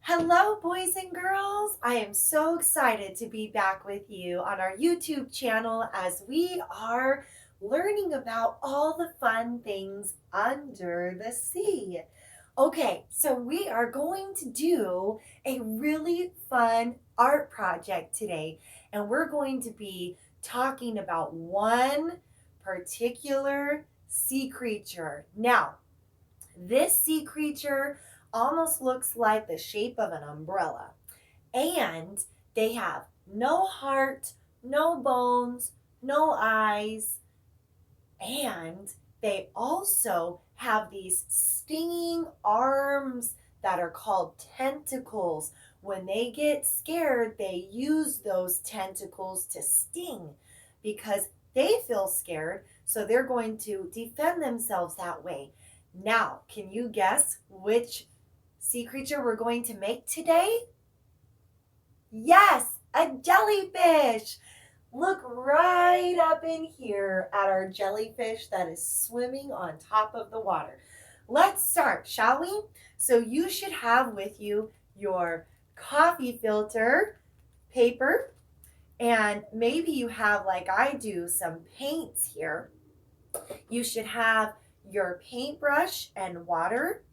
Hello, boys and girls. I am so excited to be back with you on our YouTube channel as we are learning about all the fun things under the sea. Okay, so we are going to do a really fun art project today, and we're going to be talking about one particular sea creature. Now, this sea creature almost looks like the shape of an umbrella. And they have no heart, no bones, no eyes, and they also have these stinging arms that are called tentacles. When they get scared, they use those tentacles to sting because they feel scared, so they're going to defend themselves that way. Now, can you guess which sea creature we're going to make today? Yes, a jellyfish. Look right up in here at our jellyfish that is swimming on top of the water. Let's start, shall we? So you should have with you your coffee filter paper, and maybe you have, like I do, some paints here. You should have your paintbrush and water.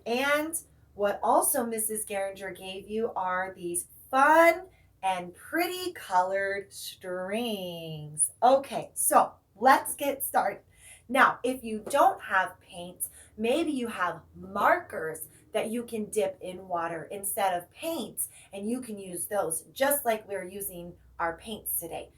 And what also Mrs. Geringer gave you are these fun and pretty colored strings. Okay, so let's get started. Now, if you don't have paints, maybe you have markers that you can dip in water instead of paints, and you can use those just like we're using our paints today.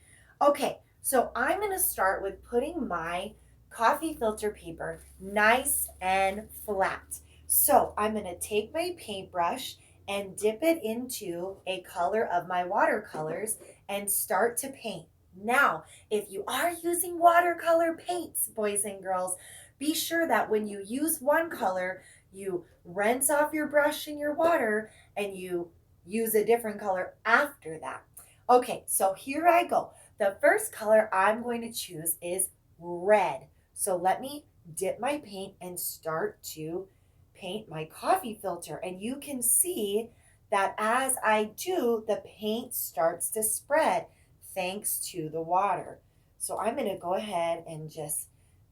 Okay, so I'm going to start with putting my coffee filter paper nice and flat. So I'm going to take my paintbrush and dip it into a color of my watercolors and start to paint. Now, if you are using watercolor paints, boys and girls, be sure that when you use one color, you rinse off your brush and your water and you use a different color after that. Okay, so here I go. The first color I'm going to choose is red. So let me dip my paint and start to paint my coffee filter. And you can see that as I do, the paint starts to spread thanks to the water. So I'm going to go ahead and just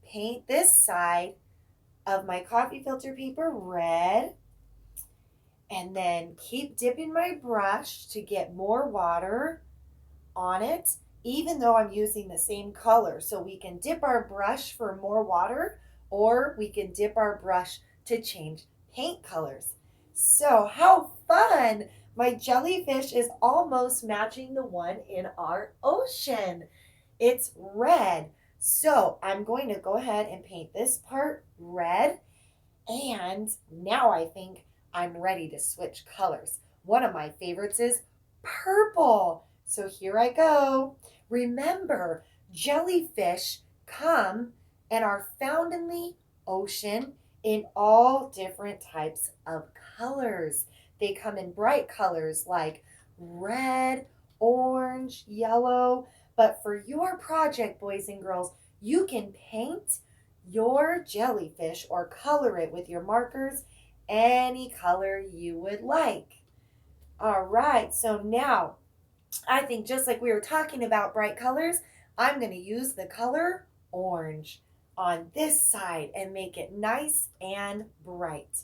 paint this side of my coffee filter paper red, and then keep dipping my brush to get more water on it, even though I'm using the same color. So we can dip our brush for more water, or we can dip our brush to change paint colors. So how fun! My jellyfish is almost matching the one in our ocean. It's red. So I'm going to go ahead and paint this part red. And now I think I'm ready to switch colors. One of my favorites is purple. So here I go. Remember, jellyfish come and are found in the ocean in all different types of colors. They come in bright colors like red, orange, yellow. But for your project, boys and girls, you can paint your jellyfish or color it with your markers any color you would like. All right, so now I think just like we were talking about bright colors, I'm going to use the color orange on this side and make it nice and bright.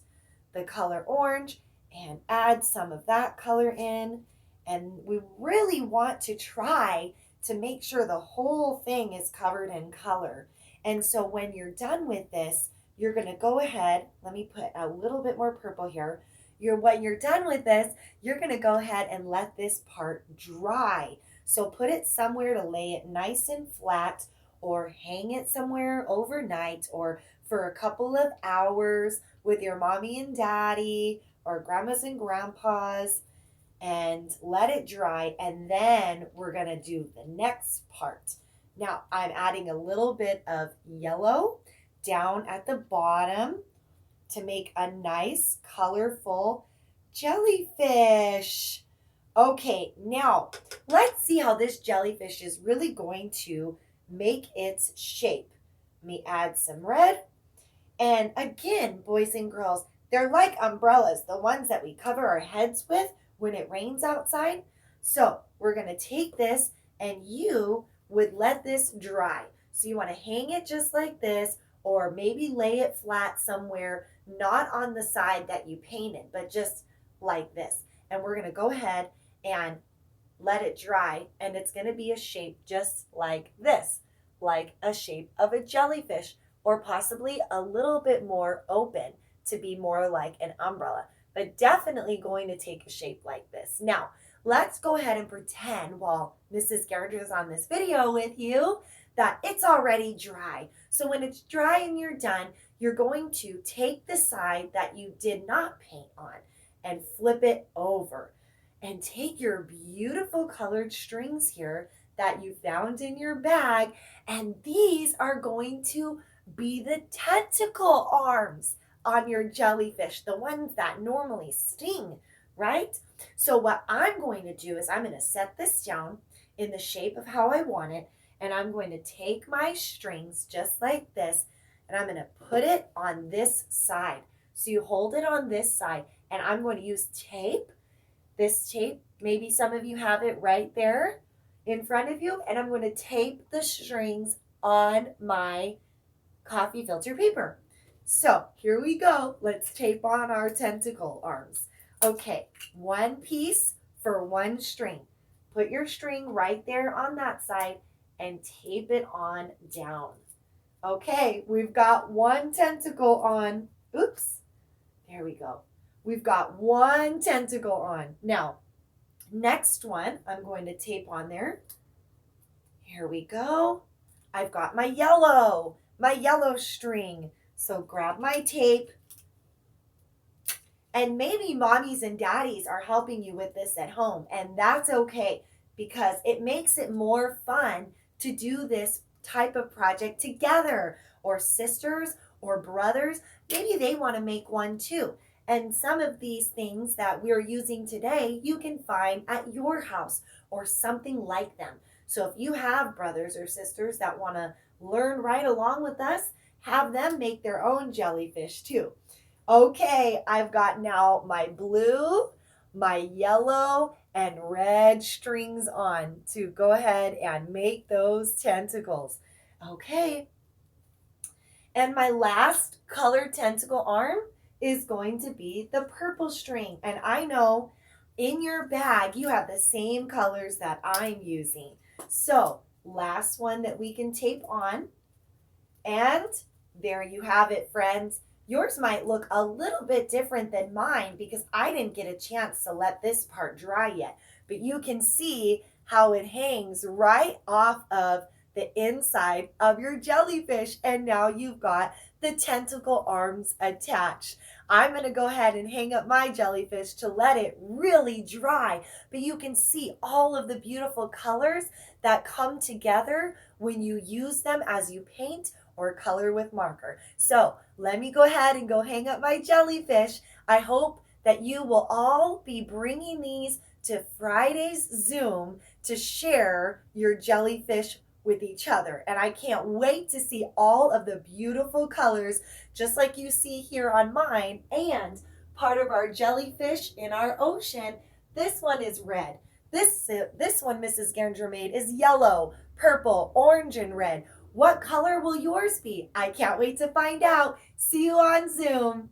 The color orange, and add some of that color in. And we really want to try to make sure the whole thing is covered in color. And so when you're done with this, you're going to go ahead, let me put a little bit more purple here. When you're done with this, you're going to go ahead and let this part dry. So put it somewhere to lay it nice and flat, or hang it somewhere overnight or for a couple of hours with your mommy and daddy or grandmas and grandpas, and let it dry. And then we're going to do the next part. Now I'm adding a little bit of yellow down at the bottom to make a nice colorful jellyfish. Okay, now let's see how this jellyfish is really going to make its shape. Let me add some red. And again, boys and girls, They're like umbrellas, the ones that we cover our heads with when it rains outside. So we're going to take this and you would let this dry. So you want to hang it just like this, or maybe lay it flat somewhere, not on the side that you painted, but just like this. And we're going to go ahead and let it dry, and it's going to be a shape just like this, like a shape of a jellyfish, or possibly a little bit more open to be more like an umbrella, but definitely going to take a shape like this. Now, let's go ahead and pretend while Mrs. Gardner is on this video with you that it's already dry. So when it's dry and you're done, you're going to take the side that you did not paint on and flip it over. And take your beautiful colored strings here that you found in your bag, and these are going to be the tentacle arms on your jellyfish, the ones that normally sting, right? So what I'm going to do is I'm going to set this down in the shape of how I want it, and I'm going to take my strings just like this, and I'm going to put it on this side. So you hold it on this side, and I'm going to use tape. This tape, maybe some of you have it right there in front of you, and I'm going to tape the strings on my coffee filter paper. So here we go. Let's tape on our tentacle arms. Okay, one piece for one string. Put your string right there on that side and tape it on down. Okay, we've got one tentacle on. Oops, there we go. We've got one tentacle on. Now, next one, I'm going to tape on there. Here we go. I've got my yellow string. So grab my tape. And maybe mommies and daddies are helping you with this at home, and that's okay because it makes it more fun to do this type of project together, or sisters or brothers. Maybe they want to make one too. And some of these things that we're using today, you can find at your house or something like them. So if you have brothers or sisters that want to learn right along with us, have them make their own jellyfish too. Okay, I've got now my blue, my yellow, and red strings on to go ahead and make those tentacles. Okay, and my last colored tentacle arm is going to be the purple string. And I know in your bag you have the same colors that I'm using. So last one that we can tape on. And there you have it, friends. Yours might look a little bit different than mine because I didn't get a chance to let this part dry yet. But you can see how it hangs right off of the inside of your jellyfish. And now you've got the tentacle arms attached. I'm going to go ahead and hang up my jellyfish to let it really dry. But you can see all of the beautiful colors that come together when you use them as you paint or color with marker. So let me go ahead and go hang up my jellyfish. I hope that you will all be bringing these to Friday's Zoom to share your jellyfish with each other. And I can't wait to see all of the beautiful colors, just like you see here on mine, and part of our jellyfish in our ocean. This one is red. This one Mrs. Gardner made is yellow, purple, orange, and red. What color will yours be? I can't wait to find out. See you on Zoom.